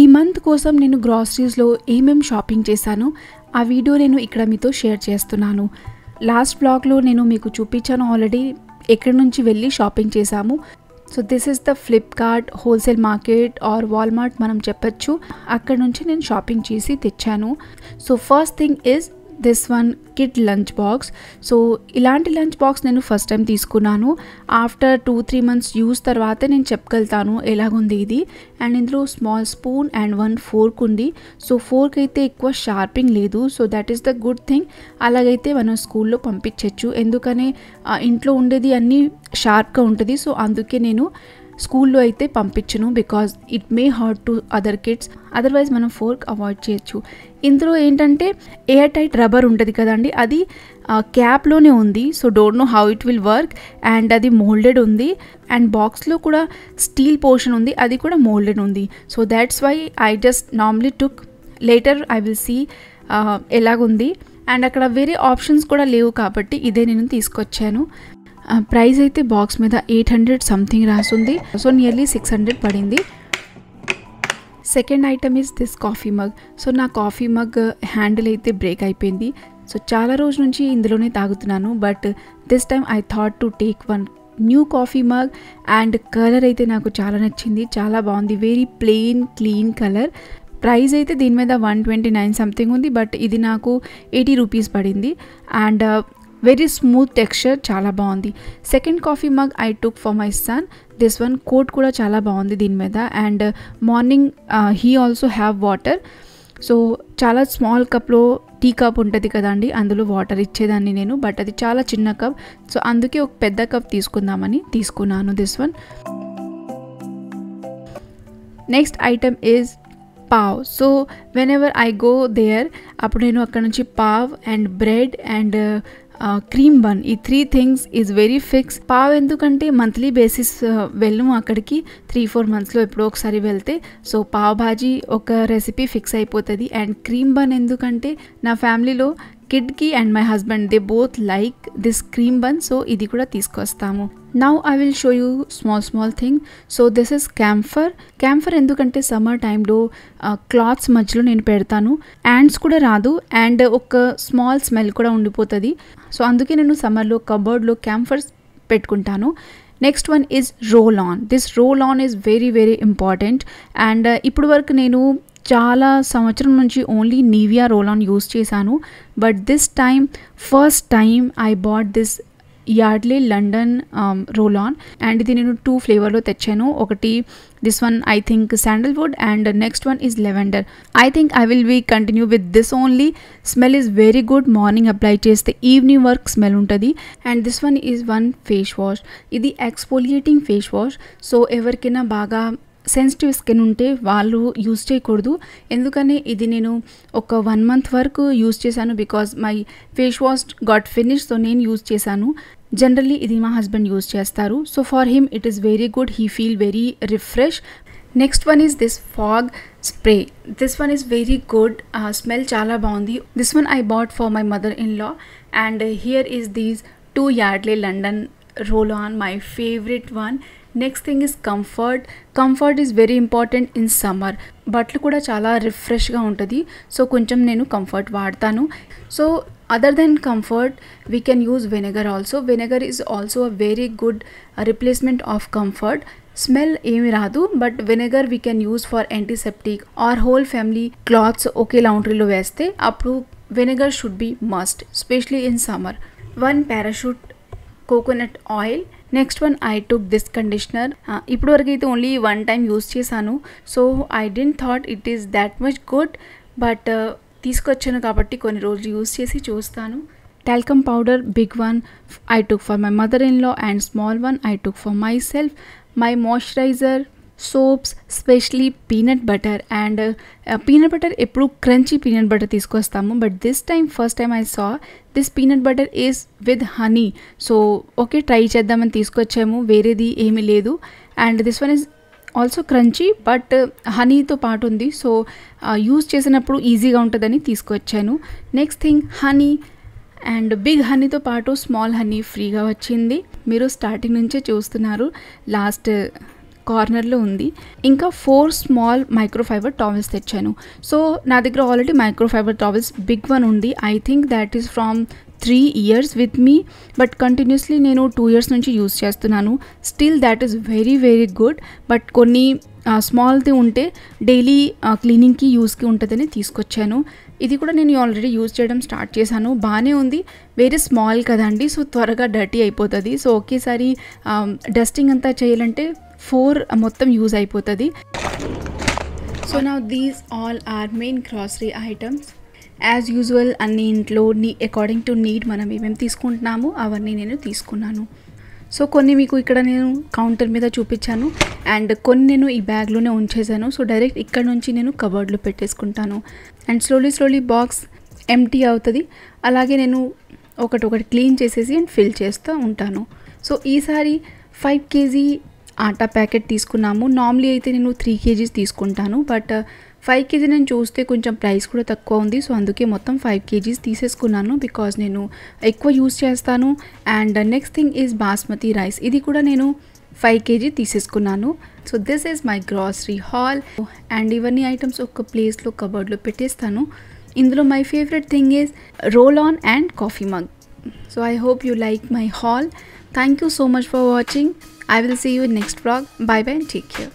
ఈ మంత్ కోసం నేను గ్రాసరీస్లో ఏమేమి షాపింగ్ చేశాను ఆ వీడియో నేను ఇక్కడ మీతో షేర్ చేస్తున్నాను. లాస్ట్ బ్లాగ్లో నేను మీకు చూపించాను ఆల్రెడీ ఎక్కడి నుంచి వెళ్ళి షాపింగ్ చేశాము. So this is the Flipkart wholesale market or Walmart మనం చెప్పచ్చు. అక్కడ నుంచి నేను షాపింగ్ చేసి తెచ్చాను. So first thing is this one kid lunch box. So ఇలాంటి లంచ్ బాక్స్ నేను ఫస్ట్ టైం తీసుకున్నాను. ఆఫ్టర్ 2-3 months యూస్ తర్వాతే నేను చెప్పగలుగుతాను ఎలాగుంది ఇది. అండ్ ఇందులో స్మాల్ స్పూన్ అండ్ 1 fork ఉంది. సో ఫోర్క్ అయితే ఎక్కువ షార్పింగ్ లేదు. So that is the good thing. అలాగైతే మనం స్కూల్లో పంపించవచ్చు. ఎందుకని ఇంట్లో ఉండేది అన్నీ షార్ప్గా ఉంటుంది. సో అందుకే నేను స్కూల్లో అయితే పంపించను, because it may hurt to other kids. Otherwise మనం ఫోర్క్ అవాయిడ్ చేయొచ్చు. ఇందులో ఏంటంటే ఎయిర్ టైట్ రబ్బర్ ఉంటుంది కదండి, అది క్యాప్లోనే ఉంది. So don't know how it will work. And అది మోల్డెడ్ ఉంది. అండ్ బాక్స్లో కూడా స్టీల్ పోర్షన్ ఉంది, అది కూడా మోల్డెడ్ ఉంది. So that's why I just normally took. Later I will see ఎలాగుంది. అండ్ అక్కడ వేరే ఆప్షన్స్ కూడా లేవు కాబట్టి ఇదే నేను తీసుకొచ్చాను. ప్రైస్ అయితే బాక్స్ మీద 800 సంథింగ్ రాసుంది. సో నియర్లీ 600 పడింది. Second item is this coffee mug. So నా కాఫీ మగ్ హ్యాండిల్ అయితే బ్రేక్ అయిపోయింది. సో చాలా రోజుల నుంచి ఇందులోనే తాగుతున్నాను. But this time I thought to take one new coffee mug. And colour అయితే నాకు చాలా నచ్చింది, చాలా బాగుంది. Very plain clean colour. Price అయితే దీని మీద 129 సంథింగ్ ఉంది. బట్ ఇది నాకు 80 రూపీస్ పడింది. అండ్ వెరీ స్మూత్ టెక్స్చర్, చాలా బాగుంది. Second coffee mug I took for my son. This one coat కూడా చాలా బాగుంది దీని మీద. And morning he also have water. So చాలా స్మాల్ కప్లో టీ కప్ ఉంటుంది కదండి, అందులో వాటర్ ఇచ్చేదాన్ని నేను. బట్ అది చాలా చిన్న కప్. సో అందుకే ఒక పెద్ద కప్ తీసుకుందామని తీసుకున్నాను this one. Next item is pav. So whenever I go there, అప్పుడు నేను అక్కడ నుంచి pav and bread and cream bun, ఈ 3 things is very fix. Pav ఎందుకంటే మంత్లీ బేసిస్ వెళ్ళము అక్కడికి, 3-4 monthsలో ఎప్పుడో ఒకసారి వెళ్తే. సో పావ్ భాజీ ఒక రెసిపీ ఫిక్స్ అయిపోతుంది. అండ్ క్రీమ్ బన్ ఎందుకంటే నా ఫ్యామిలీలో కిడ్కి and my husband they both like this cream bun. So ఇది కూడా తీసుకొస్తాము. Now I will show you small thing. So this is camphor ఎందుకంటే సమ్మర్ టైంలో క్లాత్స్ మధ్యలో నేను పెడతాను. యాండ్స్ కూడా రాదు అండ్ ఒక స్మాల్ స్మెల్ కూడా ఉండిపోతుంది. సో అందుకే నేను సమ్మర్లో కబోర్డ్లో క్యాంఫర్స్ పెట్టుకుంటాను. Next one is roll on. This roll on is very very important. And ఇప్పుడు వరకు నేను చాలా సంవత్సరం నుంచి only Nivea roll on use చేశాను. But this time first time I bought this Yardley London roll on. And ఇది నేను 2 ఫ్లేవర్లో తెచ్చాను. ఒకటి this one I think sandalwood and next one is lavender. I think I will be continue with this only. Smell is very good. Morning apply చేస్తే evening work smell ఉంటుంది. And this one is one face wash. ఇది exfoliating face wash. So ఎవరికైనా బాగా sensitive skin ఉంటే వాళ్ళు use చేయకూడదు. ఎందుకని ఇది నేను ఒక 1 month వరకు యూస్ చేశాను. Because my face wash got finish. So నేను యూస్ చేశాను. జనరల్లీ ఇది మా హస్బెండ్ యూస్ చేస్తారు. So for him it is very good. He feel very refresh. Next one is this fog spray. This one is very good. Smell చాలా బాగుంది. This one I bought for my mother in law. And here is these 2 Yardley London roll on, my favourite one. Next thing is comfort. Comfort is very important in summer. బట్టలు కూడా చాలా రిఫ్రెష్గా ఉంటుంది. So కొంచెం నేను Comfort వాడతాను. So other than Comfort we can use vinegar also. Vinegar is also a very good replacement of Comfort. Smell ఏమి రాదు. But vinegar we can use for antiseptic or whole family clothes ఒకే లాండ్రీలో వేస్తే అప్పుడు vinegar should be must, especially in summer. 1 parachute coconut oil. Next one I took this conditioner. ఇప్పుడు వరకు అయితే only 1 time use చేశాను. So I didn't thought it is that much good. But తీసుకొచ్చాను కాబట్టి కొన్ని రోజులు యూస్ చేసి చూస్తాను. talcum powder, big one I took for my mother-in-law and small one I took for myself. My moisturizer, soaps, especially peanut butter. And peanut butter ఎప్పుడు crunchy peanut butter తీసుకొస్తాము. But this time first time I saw this peanut butter is with honey. So okay try చేద్దామని తీసుకొచ్చాము, వేరేది ఏమీ లేదు. And this one is also crunchy but హనీతో పాటు ఉంది. సో యూస్ చేసినప్పుడు ఈజీగా ఉంటుందని తీసుకొచ్చాను. Next thing honey. And big హనీతో పాటు స్మాల్ హనీ ఫ్రీగా వచ్చింది. మీరు స్టార్టింగ్ నుంచే చూస్తున్నారు. లాస్ట్ కార్నర్లో ఉంది. ఇంకా 4 స్మాల్ మైక్రోఫైబర్ టవల్స్ తెచ్చాను. సో నా దగ్గర already microfibre towels big one ఉంది. I think that is from 3 years with me, but continuously నేను 2 years నుంచి యూస్ చేస్తున్నాను. Still that is very very good. But కొన్ని స్మాల్ది ఉంటే డైలీ క్లీనింగ్కి యూస్కి ఉంటుందని తీసుకొచ్చాను. ఇది కూడా నేను ఆల్రెడీ యూజ్ చేయడం స్టార్ట్ చేశాను. బాగానే ఉంది. వెరీ స్మాల్ కదండి, సో త్వరగా డర్టీ అయిపోతుంది. సో ఒకేసారి డస్టింగ్ అంతా చేయాలంటే 4 మొత్తం యూజ్ అయిపోతుంది. So now these all are main grocery items. As usual అన్ని ఇంట్లో అకార్డింగ్ టు నీడ్ మనం ఏమేమి తీసుకుంటున్నామో అవన్నీ నేను తీసుకున్నాను. సో కొన్ని మీకు ఇక్కడ నేను కౌంటర్ మీద చూపించాను అండ్ కొన్ని నేను ఈ బ్యాగ్లోనే ఉంచేసాను. సో డైరెక్ట్ ఇక్కడ నుంచి నేను కబోర్డ్లో పెట్టేసుకుంటాను అండ్ స్లోలీ బాక్స్ ఎంటీ అవుతుంది. అలాగే నేను ఒకటి క్లీన్ చేసేసి అండ్ ఫిల్ చేస్తూ ఉంటాను. సో ఈసారి 5 kg ఆటా ప్యాకెట్ తీసుకున్నాము. నార్మలీ అయితే నేను 3 kgs తీసుకుంటాను, బట్ 5 kg నేను చూస్తే కొంచెం ప్రైస్ కూడా తక్కువ ఉంది. సో అందుకే మొత్తం 5 kgs తీసేసుకున్నాను, బికాజ్ నేను ఎక్కువ యూస్ చేస్తాను. And next thing is basmati rice. ఇది కూడా నేను 5 kg తీసేసుకున్నాను. So this is my grocery hall. And ఇవన్నీ ఐటమ్స్ ఒక ప్లేస్లో కబోర్డ్లో పెట్టేస్తాను. ఇందులో my favourite thing is roll on and coffee mug. So I hope you like my haul. Thank you so much for watching. I will see you in next vlog. Bye bye and take care.